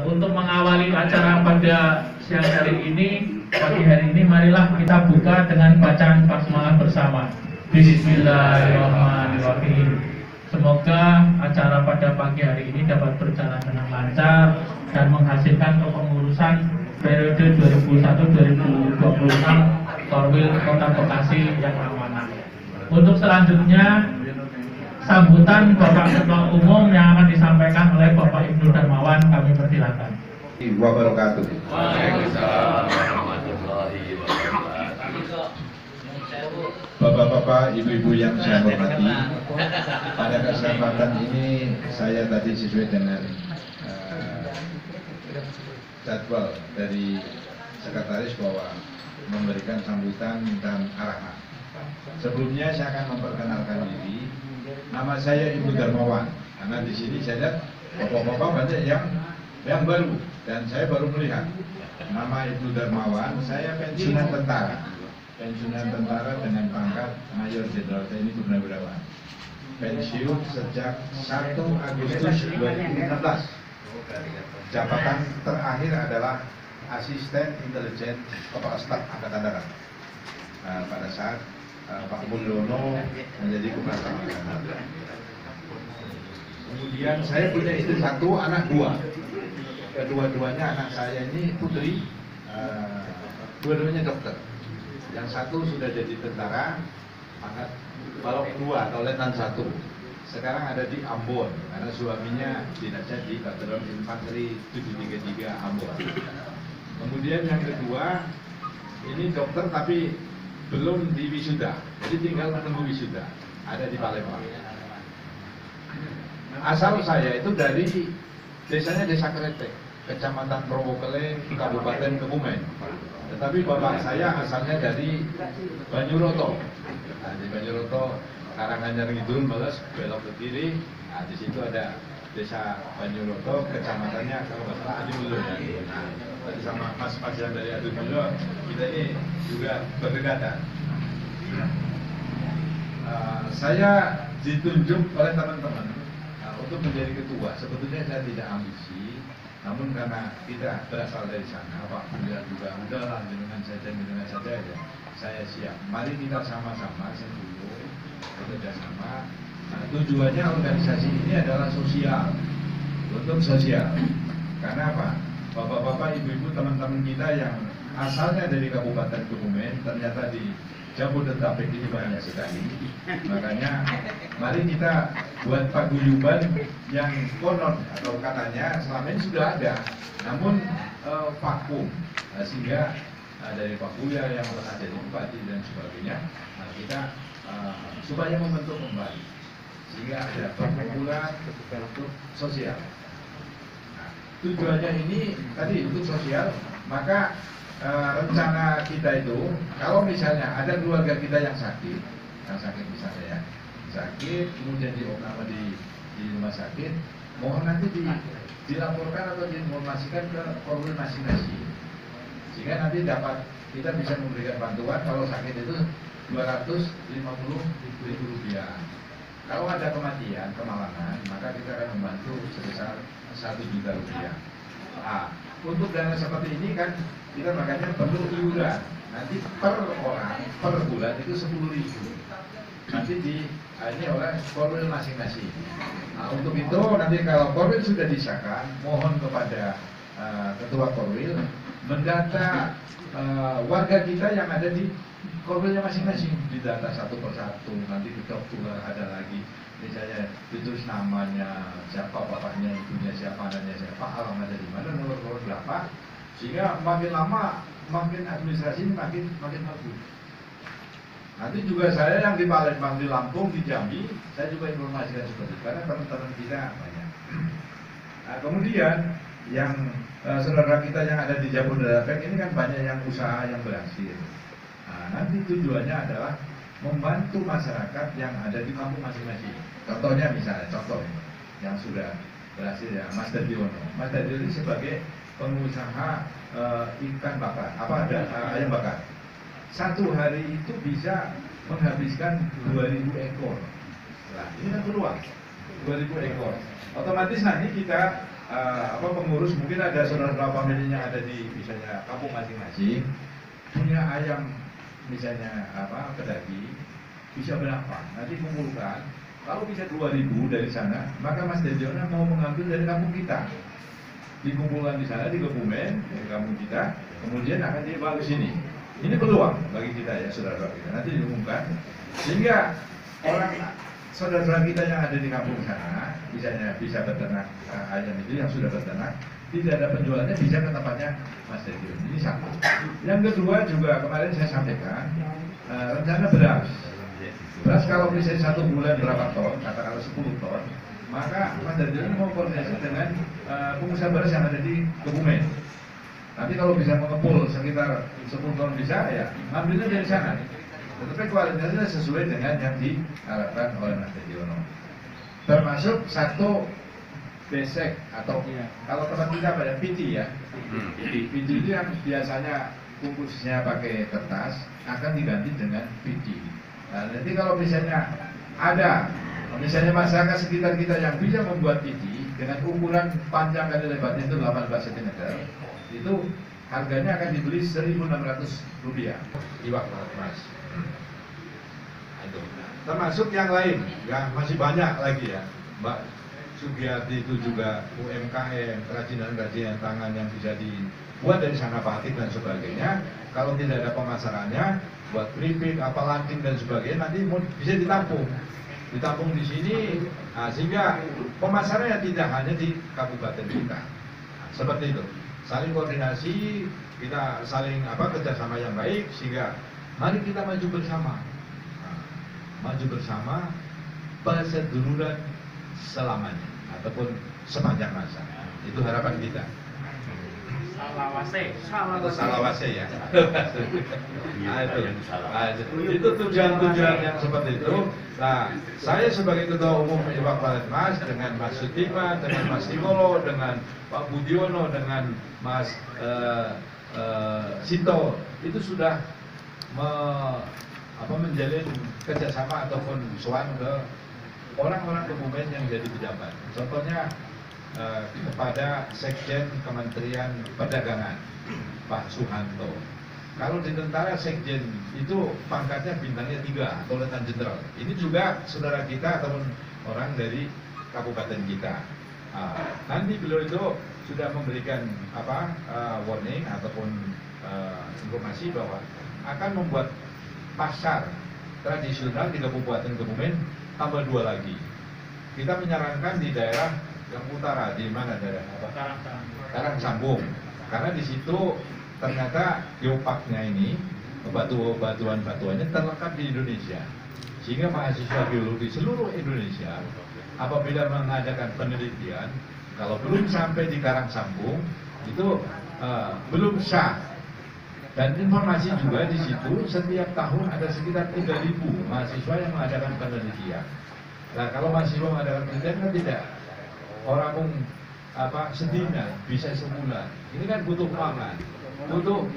Untuk mengawali acara pada siang hari ini, pagi hari ini, marilah kita buka dengan bacaan basmalah bersama. Bismillahirrahmanirrahim. Semoga acara pada pagi hari ini dapat berjalan dengan lancar dan menghasilkan kepengurusan periode 2001-2026 Korwil Kota Bekasi yang amanah. Untuk selanjutnya, sambutan Bapak Ketua Umum yang akan disampaikan oleh Bapak Ibnu Darmawan, kami persilakan. Wabarakatuh. Waalaikumsalam warahmatullahi wabarakatuh. Bapak-bapak, ibu-ibu yang saya hormati, pada kesempatan ini saya tadi sesuai dengan jadwal dari sekretaris bahwa memberikan sambutan dan arahan. Sebelumnya saya akan memperkenalkan diri. Nama saya Ibnu Darmawan. Karena di sini saya lihat bapak-bapak banyak yang baru dan saya baru melihat. Nama Ibnu Darmawan. Saya pensiunan tentara. Pensiunan tentara dengan pangkat Mayor Jenderal TNI Purnawirawan. Pensiun sejak 1 Agustus 2016. Jabatan terakhir adalah Asisten Intelijen Kepala Staf Angkatan Darat. Pada saat Pak Mulyono menjadi Kepala Angkatan Darat. Kemudian saya punya istri satu, anak dua. Kedua-duanya anak saya ini putri, dua-duanya dokter. Yang satu sudah jadi tentara, pangkat Balok 2 atau Letnan 1. Sekarang ada di Ambon, karena suaminya dinasnya di Batalion Infanteri 733 Ambon. Kemudian yang kedua, ini dokter tapi belum di wisuda, jadi tinggal menunggu wisuda, ada di Palembang. Asal saya itu dari desanya Desa Kretek, Kecamatan Prowokele, Kabupaten Kebumen. Tetapi bapak saya asalnya dari Banyuroto. Nah, di Banyuroto, Karanganyar Ngidul, Meles, belok ke kiri. Nah, di situ ada Desa Banyuroto, kecamatannya kalau nggak salah Adimulyo. Nah, tadi sama Mas yang dari Adimulyo, kita ini juga berdekatan. Saya ditunjuk oleh teman-teman untuk menjadi ketua. Sebetulnya saya tidak ambisi, namun karena kita berasal dari sana, Pak Buya juga udahlah dengan saja ya. Saya siap. Mari kita sama-sama sebelum bekerja sama. Nah, tujuannya organisasi ini adalah sosial, untuk sosial. Karena apa? Bapak-bapak, ibu-ibu, teman-teman kita yang asalnya dari Kabupaten Kebumen, ternyata di Jabodetabek ini banyak sekali. Makanya mari kita buat paguyuban yang konon atau katanya selama ini sudah ada, namun vakum. Nah, sehingga dari Pak Buya yang pernah jadi bupati dan sebagainya, nah kita supaya membentuk kembali, sehingga ada perkumpulan untuk sosial. Nah, tujuannya ini tadi untuk sosial, maka rencana kita itu, kalau misalnya ada keluarga kita yang sakit misalnya ya, sakit, kemudian diopname di rumah sakit, mohon nanti dilaporkan atau diinformasikan ke Korwil masing-masing, sehingga nanti kita bisa memberikan bantuan. Kalau sakit itu 250.000 rupiah. Kalau ada kematian, kemalangan, maka kita akan membantu sebesar 1 juta rupiah. Nah, untuk dana seperti ini kan kita makanya perlu iuran. Nanti per orang, per bulan itu 10.000. Nanti ini oleh Korwil masing-masing. Nah, untuk itu nanti kalau Korwil sudah disahkan, mohon kepada Ketua Korwil mendata warga kita yang ada di Korwilnya masing-masing, didata satu persatu. Nanti kita ada lagi, misalnya ditulis namanya, siapa bapaknya, ibunya siapa, anaknya siapa, alamatnya di mana, nomor berapa, sehingga makin lama makin administrasi ini makin bagus. Nanti juga saya yang di Palembang, di Lampung, di Jambi, saya juga informasikan seperti itu, karena teman-teman kita banyak. Nah, kemudian yang saudara kita yang ada di Jabodetabek ini kan banyak yang usaha yang berhasil. Nah, nanti tujuannya adalah membantu masyarakat yang ada di kampung masing-masing. Contohnya misalnya, yang sudah berhasil ya, Mas Dadiono. Mas Dadiono ini sebagai pengusaha ikan bakar, ayam bakar. Satu hari itu bisa menghabiskan 2.000 ekor. Nah, ini kan peluang 2.000 ekor. Otomatis nanti kita pengurus, mungkin ada saudara-saudara familinya ada di misalnya kampung masing-masing, punya ayam misalnya pedaging, bisa berapa? Nanti kumpulkan. Kalau bisa 2.000 dari sana, maka Mas Dediono mau mengambil dari kampung kita. Dikumpulkan di sana di Kebumen, dari kampung kita, kemudian akan dibawa ke sini. Ini peluang bagi kita ya, saudara-saudara kita. Nanti diumumkan, sehingga orang saudara-saudara kita yang ada di kampung sana, misalnya bisa beternak ayam itu yang sudah beternak, tidak ada penjualannya, bisa ke tempatnya Mas Dediono. Ini satu. Yang kedua juga kemarin saya sampaikan, rencana beras. Beras kalau misalnya 1 bulan berapa ton, katakanlah 10 ton, maka Mas Dediono mau koordinasi dengan pengusaha beras yang ada di Kebumen. Nanti kalau bisa mengepul sekitar 10 ton bisa, ya ambilnya dari sana. Tetapi kualitasnya sesuai dengan yang diharapkan oleh Mas Dediono. Termasuk satu besek atau kalau tempat kita pada piti ya. Piti itu yang biasanya bungkusnya pakai kertas akan diganti dengan piti. Nah, nanti kalau misalnya ada, misalnya masyarakat sekitar kita yang bisa membuat piti dengan ukuran panjang kali lebarnya itu 18 cm, itu harganya akan dibeli Rp1.600. Iwak Mas. Termasuk yang lain, ya masih banyak lagi ya, Mbak Sugiyati itu juga UMKM, kerajinan-kerajinan tangan yang bisa dibuat dari sana batik dan sebagainya. Kalau tidak ada pemasarannya, buat keripik, lanting dan sebagainya, nanti bisa ditampung di sini, sehingga pemasarannya tidak hanya di kabupaten kita. Seperti itu, saling koordinasi, kita saling kerjasama yang baik, sehingga mari kita maju bersama. Maju bersama, persetujuan selamanya ataupun sepanjang masa. Itu harapan kita. Salawase ya. Itu tujuan-tujuan yang seperti itu. Nah, saya sebagai ketua umum Iwak Baletmas dengan Mas Sutima, dengan Mas Timolo, dengan Pak Budiono, dengan Mas Sinto, itu sudah menjalin kerjasama ataupun soan ke orang-orang Kebumen yang jadi pejabat. Contohnya kepada Sekjen Kementerian Perdagangan Pak Suhanto. Kalau di tentara Sekjen itu pangkatnya bintangnya 3 atau Letnan Jenderal. Ini juga saudara kita ataupun orang dari kabupaten kita. Nanti beliau itu sudah memberikan warning ataupun informasi bahwa akan membuat pasar tradisional di Kabupaten Kebumen tambah 2 lagi. Kita menyarankan di daerah yang utara, di mana daerah Karangsambung, karena di situ ternyata geopaknya ini, batuan-batuannya terlengkap di Indonesia, sehingga mahasiswa biologi seluruh Indonesia apabila mengadakan penelitian, kalau belum sampai di Karangsambung itu belum sah. Dan informasi juga di situ setiap tahun ada sekitar 3.000 mahasiswa yang mengadakan penelitian. Nah, kalau mahasiswa mengadakan penelitian kan tidak orang pun sedihnya bisa sebulan. Ini kan butuh pangan, butuh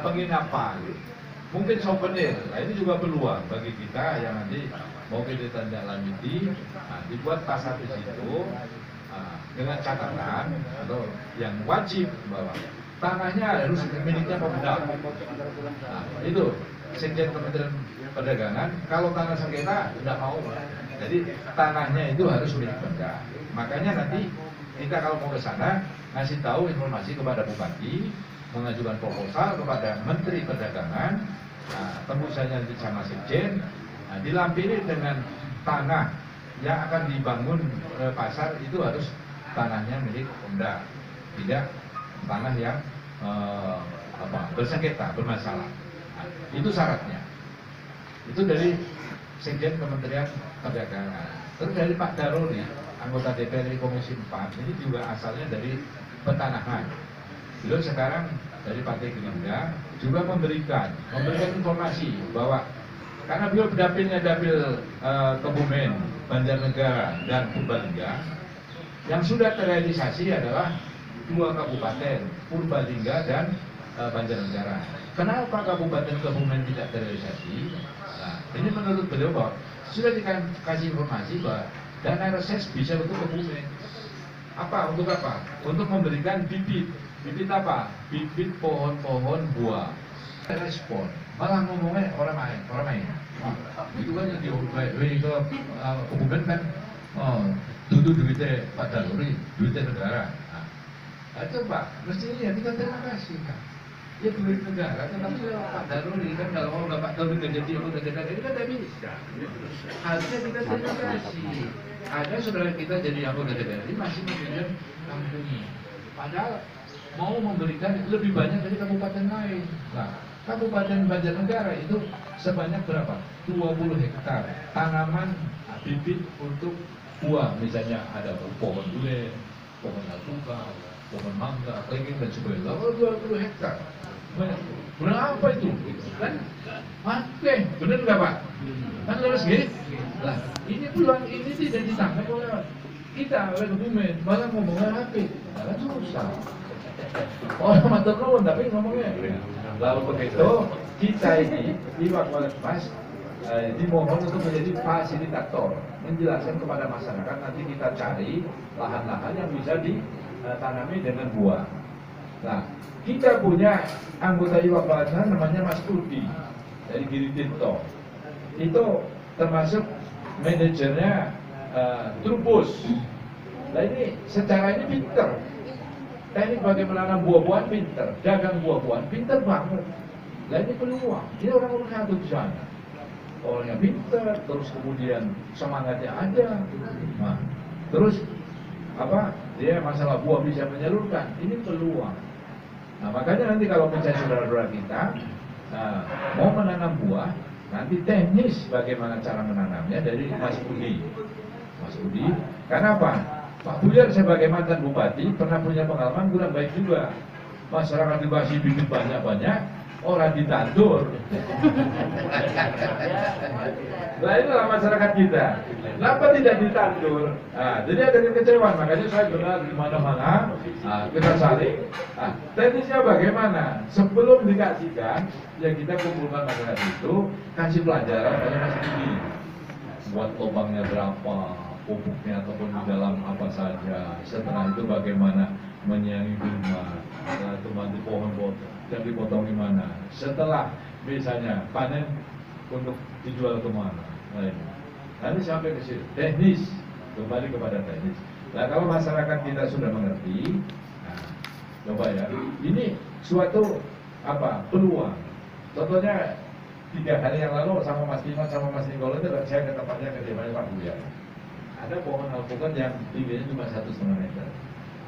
penginapan, mungkin souvenir. Nah, ini juga peluang bagi kita yang nanti mau ditindaklanjuti, dibuat pasar di situ dengan catatan atau yang wajib bahwa tanahnya harus miliknya Pemda. Itu Sekjen Kementerian Perdagangan. Kalau tanah sengketa tidak mau. Jadi tanahnya itu harus milik Pemda. Makanya nanti kita kalau mau ke sana ngasih tahu informasi kepada Bupati, mengajukan proposal kepada Menteri Perdagangan, tembusannya nanti sama Sekjen, dilampiri dengan tanah yang akan dibangun pasar itu harus tanahnya milik Pemda, tidak tanah yang bersengketa, bermasalah. Itu syaratnya. Itu dari Sekjen Kementerian Perdagangan. Terus dari Pak Daroni, anggota DPR Komisi 4, ini juga asalnya dari Petanahan. Beliau sekarang dari Partai Gerindra juga memberikan informasi bahwa karena beliau dapilnya dapil Kebumen, Banjarnegara, dan Purbalingga, yang sudah terrealisasi adalah 2 kabupaten, Purbalingga dan Banjarnegara. Kenapa Kabupaten Kebumen tidak terrealisasi? Nah, ini menurut beliau bahwa sudah dikasih informasi bahwa dana reses bisa untuk Kebumen. Apa? Untuk apa? Untuk memberikan bibit. Bibit apa? Bibit pohon-pohon buah. Respon. Malah ngomongnya orang main. Itu kan yang di ke hubungan kan, duduk duitnya Pak Daluri, duitnya negara. Nah, coba, mestinya kita terima kasih kan. Ya duit negara, tetapi Pak Daluri kan kalau mau Pak Daluri nggak jadi anggota DPR ini kan tidak bisa. Harusnya kita terima kasih. Ada saudara kita jadi anggota DPR ini masih memilih kampungnya. Padahal mau memberikan lebih banyak dari kabupaten lain. Nah, Kabupaten Banjarnegara itu sebanyak berapa? 20 hektar tanaman bibit untuk buah, misalnya ada pohon durian, pohon alpukat, pohon mangga, kelengking dan sebagainya. 20 hektar. Berapa itu? Kan? Oke, benar nggak Pak? Kan terus gitu. Lah, ini peluang ini tidak ditangkap oleh kita, oleh Kebumen. Malah ngomongnya rapi, kan susah. Orang matur nuwun tapi ngomongnya. Lalu begitu kita ini di Wakwalet Mas dimohon untuk menjadi fasilitator, menjelaskan kepada masyarakat. Nanti kita cari lahan-lahan yang bisa ditanami dengan buah. Nah, kita punya anggota Wakwalet namanya Mas Udi dari Giri Tirto. Itu termasuk manajernya Trubus. Nah ini secara ini pinter. Teknik bagaimana menanam buah-buahan pinter, dagang buah-buahan pinter banget. Nah ini peluang. Ini orang-orang satu di sana. Orangnya pinter, terus kemudian semangatnya ada. Nah, terus apa? Dia masalah buah bisa menyalurkan. Ini peluang. Nah makanya nanti kalau misalnya saudara-saudara kita mau menanam buah, nanti teknis bagaimana cara menanamnya dari Mas Budi. Mas Budi, karena apa? Pak Buyar sebagai mantan bupati pernah punya pengalaman kurang baik juga. Masyarakat dikasih bibit banyak-banyak, orang ditandur. Nah inilah masyarakat kita. Kenapa tidak ditandur? Nah, jadi ada kekecewaan. Makanya saya benar di mana-mana kita saling. Teknisnya bagaimana? Sebelum dikasihkan, ya kita kumpulkan masyarakat itu, kasih pelajaran pada Mas Budi. Buat lubangnya berapa, pupuknya ataupun di dalam apa saja. Setelah itu bagaimana menyiangi bunga, teman di pohon-pohon dan dipotong di mana. Setelah misalnya panen untuk dijual kemana. Nanti sampai ke situ teknis, kembali kepada teknis. Nah kalau masyarakat kita sudah mengerti, coba ya, ini suatu peluang. Contohnya 3 hari yang lalu sama Mas Dimas sama Mas Nikolo itu saya ke tempatnya ke Demanya Pak Buyar. Ada pohon alpukat yang tingginya cuma 1,5 meter.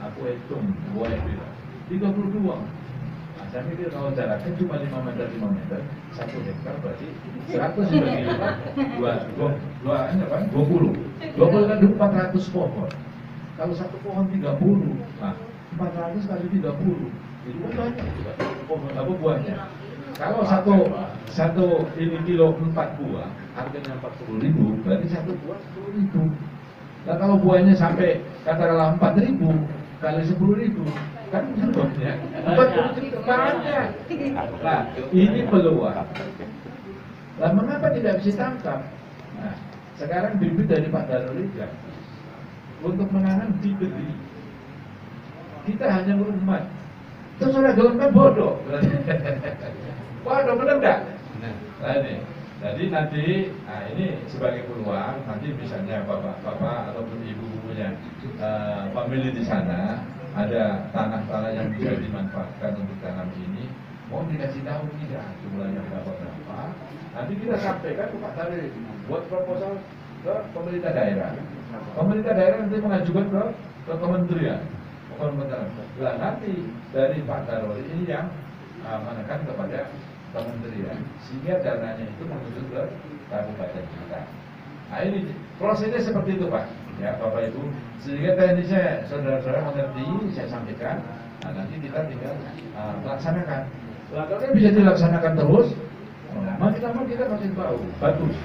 Aku hitung, boleh bilang 32. Nah, saya pikir kalau jaraknya cuma 5 meter, 1 hektar berarti 100 dibagi 20 kan 400 pohon. Kalau satu pohon 30, nah 400 kali 30, itu kan banyak pohon buahnya. Kalau satu ini kilo 4 buah, harganya 40.000, berarti satu buah 10.000. Nah kalau buahnya sampai katakanlah 4.000 kali 10.000, kan banyak. 40.000 banyak. Nah ini peluang. Nah mengapa tidak bisa tangkap? Nah sekarang bibit dari Pak Daluri untuk menanam diberi. Kita hanya berumat. Terus orang gelem kan bodoh. Waduh, benar enggak? Nah ini, jadi nanti, ini sebagai peluang, nanti misalnya bapak-bapak ataupun ibu-ibunya family di sana, ada tanah-tanah yang bisa dimanfaatkan untuk tanam ini, mau dikasih tahu tidak jumlahnya berapa, nanti kita sampaikan ke Pak Daluri, buat proposal ke pemerintah daerah. Pemerintah daerah nanti mengajukan ke kementerian. Nah nanti dari Pak Daluri ini yang menekan kepada kementerian, sehingga dananya itu menuju ke kabupaten kita. Nah ini prosesnya seperti itu Pak, ya Bapak Ibu, sehingga teknisnya saudara-saudara mengerti, saya sampaikan. Nah nanti kita tinggal melaksanakan. Nah kalau bisa dilaksanakan terus, makin lama kita makin tahu, bagus.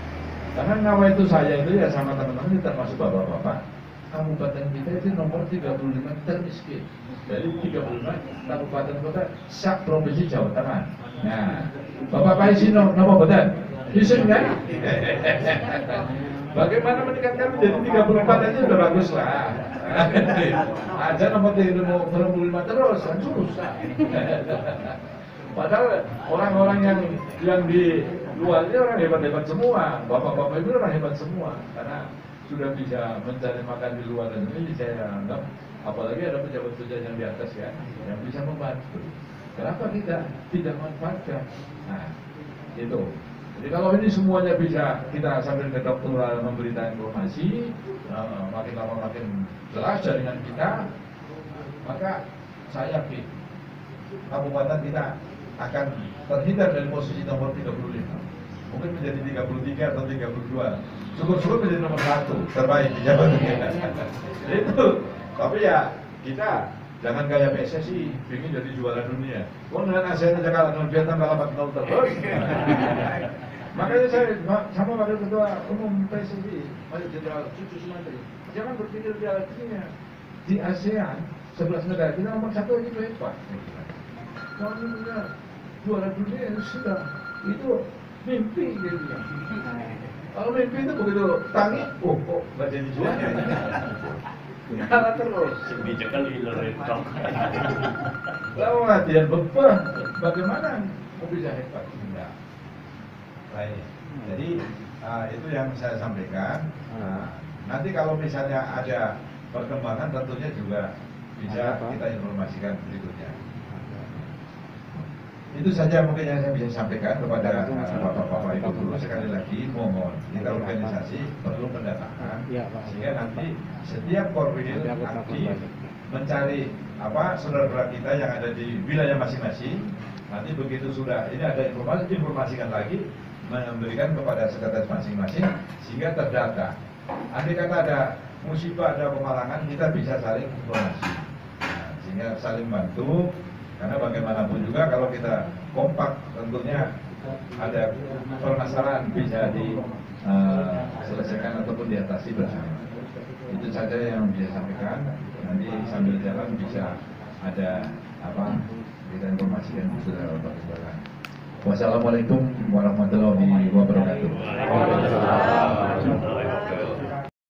Karena nawa itu saya itu ya sama teman-teman, termasuk bapak-bapak, kabupaten kita itu nomor 35 termiskin. Dari 35 kabupaten kota sak provinsi Jawa Tengah. Nah, Bapak Pak Isino nomor betul. Isin kan? Bagaimana meningkatkan menjadi 34 aja udah bagus lah. Aja nomor mau 25 terus kan susah. Padahal orang-orang yang di luar ini orang hebat-hebat semua, bapak-bapak itu orang hebat semua, karena sudah bisa mencari makan di luar dan ini saya anggap, apalagi ada pejabat-pejabat yang di atas ya, yang bisa membantu. Kenapa kita tidak manfaatkan? Nah, itu. Jadi kalau ini semuanya bisa kita sambil ke dokter memberikan informasi, makin lama makin jelas jaringan kita, maka saya yakin kabupaten kita akan terhindar dari posisi nomor 35, mungkin menjadi 33 atau 32, syukur-syukur menjadi nomor 1 terbaik di Jawa Tengah. Itu, tapi ya kita jangan kayak PSSI, ingin jadi juara dunia. Kok dengan ASEAN aja kalah dengan Vietnam kalah 4-0 terus. Makanya saya sama wakil ketua umum PSSI, Mayor Jenderal Cucu Sumantri, jangan berpikir Piala Dunia. Di ASEAN 11 negara kita nomor 1 aja itu hebat. Kalau ini punya juara dunia sudah itu mimpi gitu ya. Kalau mimpi itu begitu tangi, nggak jadi juara. Kalah terus. Kebijakan ilegal. Lalu latihan beban, bagaimana kok bisa hebat? Enggak. Baik. Jadi itu yang saya sampaikan. Nanti kalau misalnya ada perkembangan tentunya juga bisa kita informasikan berikutnya. Itu saja mungkin yang saya bisa sampaikan kepada bapak-bapak ibu guru. Sekali lagi mohon kita organisasi perlu pendataan sehingga nanti setiap koordinator aktif mencari saudara-saudara kita yang ada di wilayah masing-masing. Nanti begitu sudah ini ada informasi, informasikan lagi, memberikan kepada sekretaris masing-masing sehingga terdata. Andai kata ada musibah, ada pemalangan, kita bisa saling informasi, sehingga saling bantu. Karena bagaimanapun juga kalau kita kompak tentunya ada permasalahan bisa diselesaikan ataupun diatasi bersama. Itu saja yang bisa sampaikan. Nanti sambil jalan bisa ada kita informasikan saudara-saudara. Wassalamualaikum warahmatullahi wabarakatuh.